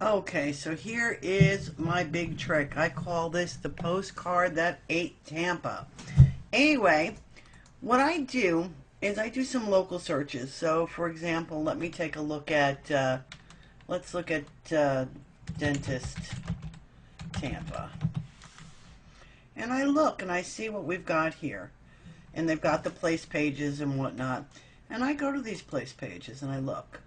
Okay, so here is my big trick. I call this the postcard that ate Tampa. Anyway, what I do is I do some local searches. So, for example, let me take a look at, let's look at dentist Tampa. And I look and I see what we've got here. And they've got the place pages and whatnot. And I go to these place pages and I look.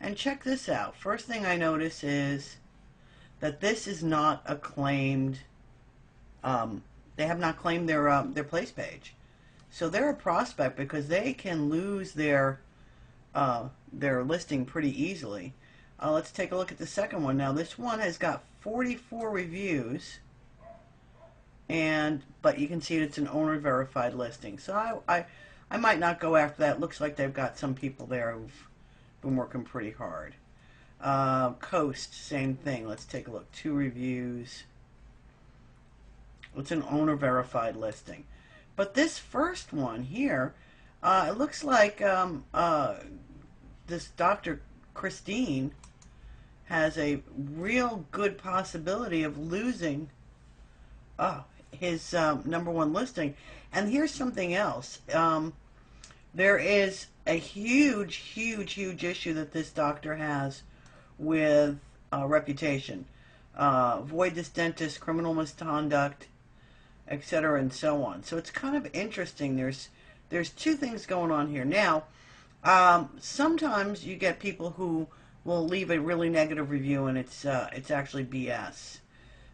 And check this out. First thing I notice is that this is not a claimed, they have not claimed their place page. So they're a prospect because they can lose their listing pretty easily. Let's take a look at the second one. Now this one has got 44 reviews, but you can see it's an owner verified listing. So I might not go after that. Looks like they've got some people there who've been working pretty hard. Coast, same thing. Let's take a look. 2 reviews. It's an owner verified listing. But this first one here, it looks like this Dr. Christine has a real good possibility of losing his #1 listing. And here's something else. There is a huge, huge, huge issue that this doctor has with reputation. Avoid this dentist, criminal misconduct, etc., and so on. So it's kind of interesting. There's 2 things going on here. Now, sometimes you get people who will leave a really negative review, and it's actually BS.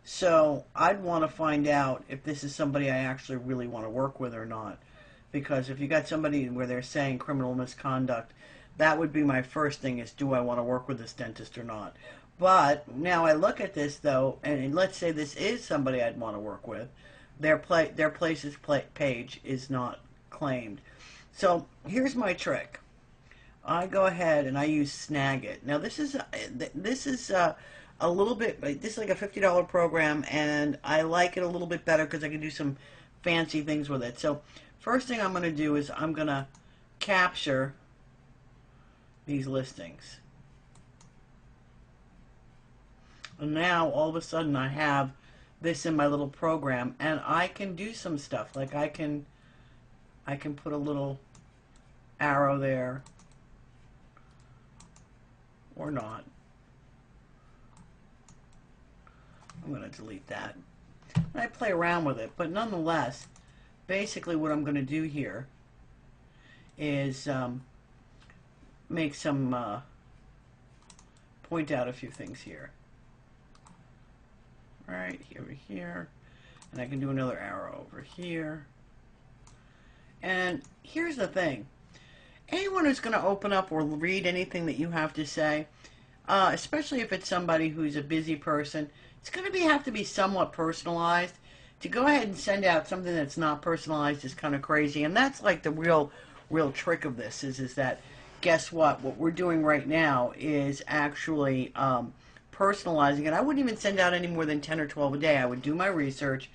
So I'd want to find out if this is somebody I actually really want to work with or not. Because if you got somebody where they're saying criminal misconduct, that would be my first thing is, do I want to work with this dentist or not? But now I look at this, though, and let's say this is somebody I'd want to work with. Their place's page is not claimed. So here's my trick. I go ahead and I use Snagit. Now this is a little bit. This is like a $50 program, and I like it a little bit better because I can do some fancy things with it. So first thing I'm going to do is I'm going to capture these listings. And now all of a sudden I have this in my little program, and I can do some stuff. Like I can put a little arrow there or not. I'm going to delete that. And I play around with it, but nonetheless, basically what I'm going to do here is make some point out a few things here. Right over here, and I can do another arrow over here. And here's the thing: anyone who's going to open up or read anything that you have to say, especially if it's somebody who's a busy person, it's going to have to be somewhat personalized. To go ahead and send out something that's not personalized is kind of crazy, and that's like the real trick of this is that, guess what? What we're doing right now is actually personalizing it. I wouldn't even send out any more than 10 or 12 a day. I would do my research,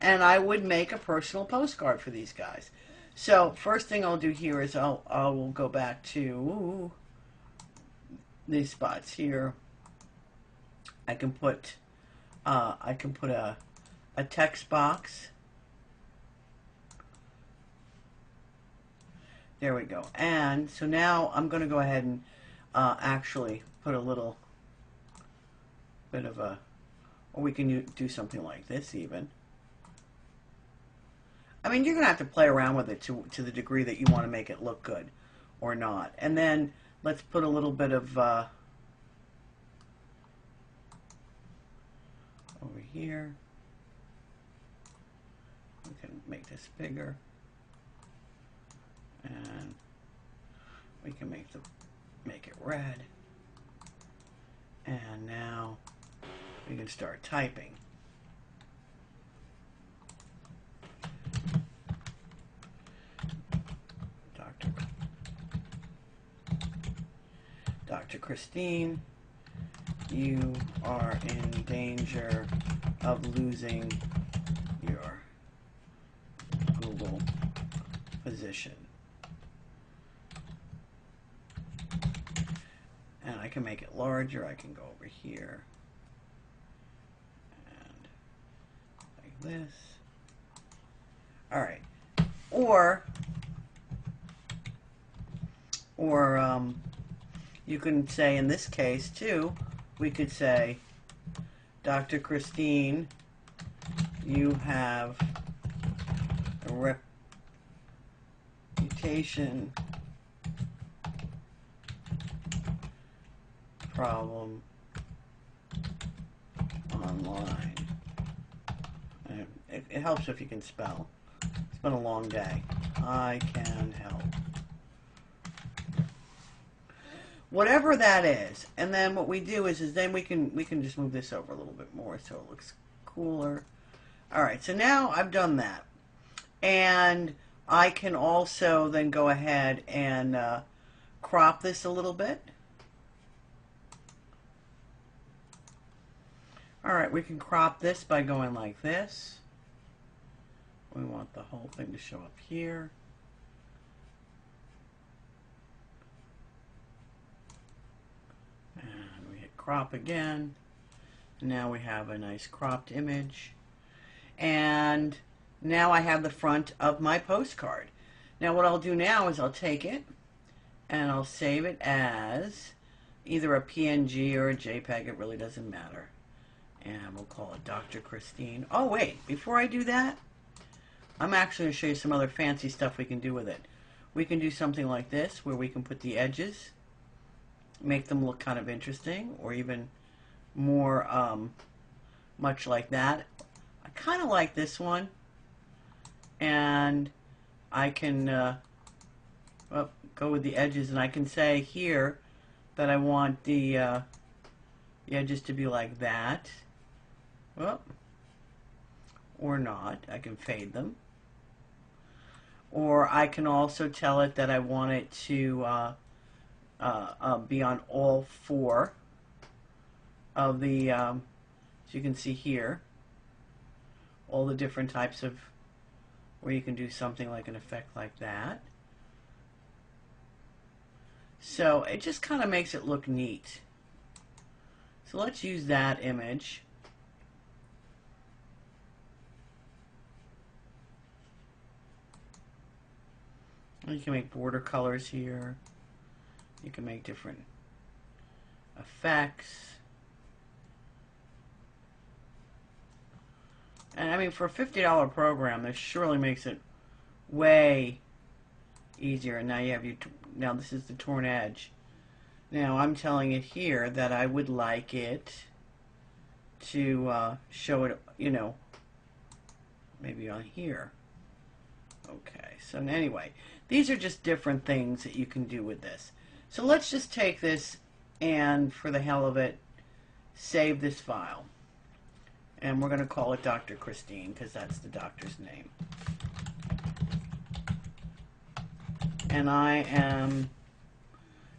and I would make a personal postcard for these guys. So first thing I'll do here is I'll go back to these spots here. I can put a text box. There we go. And so now I'm going to go ahead and actually put a little bit of a, or we can do something like this even. I mean, you're going to have to play around with it to the degree that you want to make it look good or not. And then let's put a little bit of over here. We can make this bigger. And we can make it red. And now we can start typing. Dr. Christine, you are in danger of losing your Google position. And I can make it larger. I can go over here and like this. All right. Or you can say, in this case too, we could say, Dr. Christine, you have a reputation problem online. And it helps if you can spell. It's been a long day. I can help. Whatever that is. And then what we do is then we can just move this over a little bit more so it looks cooler. Alright, so now I've done that. And I can also then go ahead and crop this a little bit. Alright, we can crop this by going like this. We want the whole thing to show up here. And we hit crop again. Now we have a nice cropped image. And now I have the front of my postcard. Now what I'll do now is I'll take it and I'll save it as either a PNG or a JPEG. It really doesn't matter. And we'll call it Dr. Christine. Oh wait, before I do that, I'm actually going to show you some other fancy stuff we can do with it. We can do something like this where we can put the edges, make them look kind of interesting, or even more much like that. I kind of like this one, and I can go with the edges, and I can say here that I want the edges to be like that. Well, or not. I can fade them. Or I can also tell it that I want it to be on all four of the, as you can see here, all the different types of, where you can do something like an effect like that. So it just kind of makes it look neat. So let's use that image. You can make border colors here. You can make different effects. And I mean, for a $50 program, this surely makes it way easier. And now you have now this is the torn edge. Now I'm telling it here that I would like it to show it, you know, maybe on here. Okay, so anyway, these are just different things that you can do with this. So let's just take this and, for the hell of it, save this file. And we're going to call it Dr. Christine because that's the doctor's name. And I am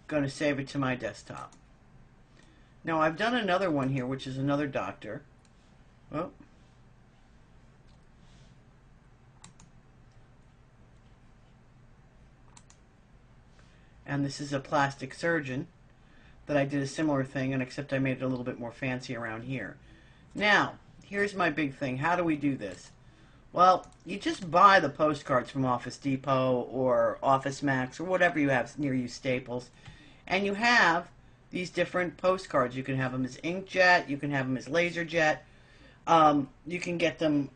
going to save it to my desktop. Now I've done another one here, which is another doctor. Oh. And this is a plastic surgeon that I did a similar thing, and except I made it a little bit more fancy around here. Now, here's my big thing. How do we do this? Well, you just buy the postcards from Office Depot or Office Max or whatever you have near you, Staples, and you have these different postcards. You can have them as inkjet, you can have them as laserjet, you can get them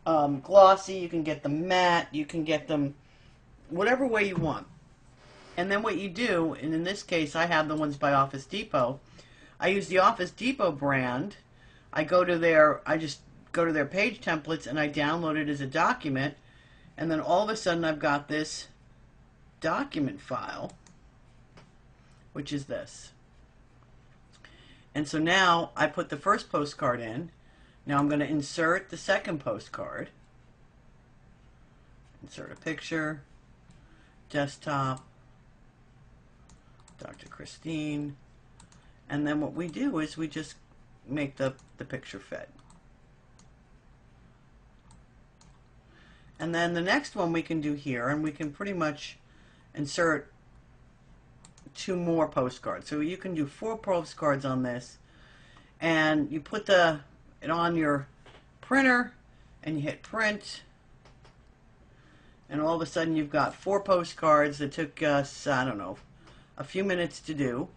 glossy, you can get them matte, you can get them whatever way you want. And then what you do, and in this case I have the ones by Office Depot, I use the Office Depot brand. I just go to their page templates and I download it as a document, and then all of a sudden I've got this document file, which is this. And so now I put the first postcard in. Now I'm going to insert the second postcard. Insert a picture, desktop, Dr. Christine, and then what we do is we just make the picture fit. And then the next one we can do here, and we can pretty much insert 2 more postcards. So you can do 4 postcards on this, and you put it on your printer, and you hit print, and all of a sudden you've got 4 postcards that took us, I don't know, a few minutes to do.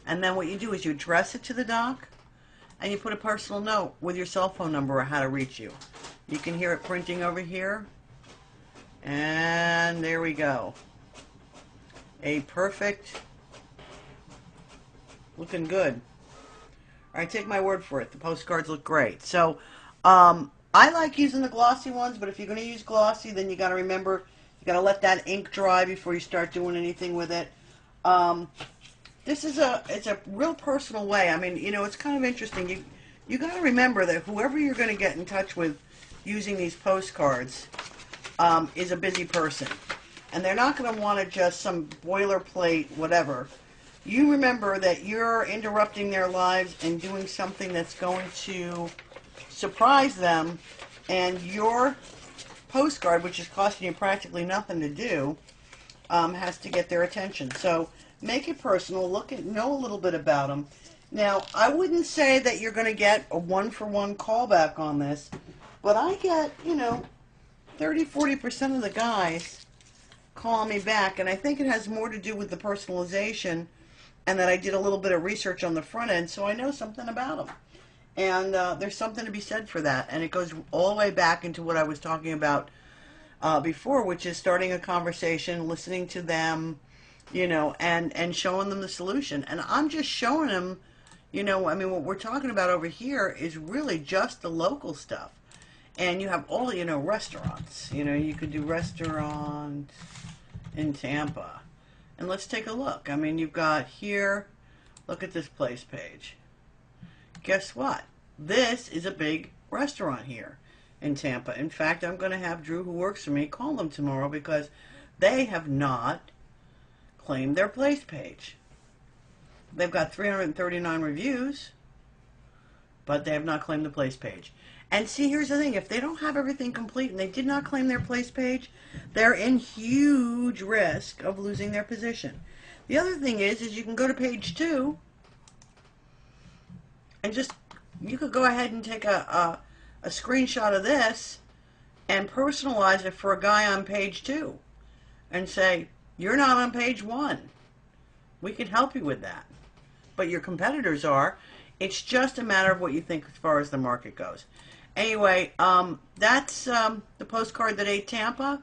And then what you do is you address it to the doc, and you put a personal note with your cell phone number or how to reach you. You can hear it printing over here. And there we go. A perfect, looking good. All right, take my word for it. The postcards look great. So, I like using the glossy ones, but if you're going to use glossy, then you got to remember, you got to let that ink dry before you start doing anything with it. It's a real personal way. I mean, you know, it's kind of interesting. You got to remember that whoever you're going to get in touch with using these postcards is a busy person. And they're not going to want just some boilerplate whatever. You remember that you're interrupting their lives and doing something that's going to surprise them, and your postcard, which is costing you practically nothing to do, has to get their attention. So make it personal. Know a little bit about them. Now, I wouldn't say that you're going to get a one-for-one callback on this, but I get, 30-40% of the guys call me back, and I think it has more to do with the personalization and that I did a little bit of research on the front end, so I know something about them. And there's something to be said for that, and it goes all the way back into what I was talking about before, which is starting a conversation, listening to them, and showing them the solution. And I'm just showing them, what we're talking about over here is really just the local stuff. And you have all, restaurants. You could do restaurants in Tampa. And let's take a look. I mean, you've got here, look at this place page. Guess what? This is a big restaurant here in Tampa. In fact, I'm going to have Drew, who works for me, call them tomorrow because they have not claimed their place page. They've got 339 reviews, but they have not claimed the place page. And see, here's the thing. If they don't have everything complete and they did not claim their place page, they're in huge risk of losing their position. The other thing is you can go to page 2 and you could go ahead and take a screenshot of this and personalize it for a guy on page 2 and say, you're not on page 1. We can help you with that. But your competitors are. It's just a matter of what you think as far as the market goes. Anyway, that's the postcard that ate Tampa.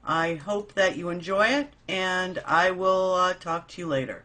I hope that you enjoy it, and I will talk to you later.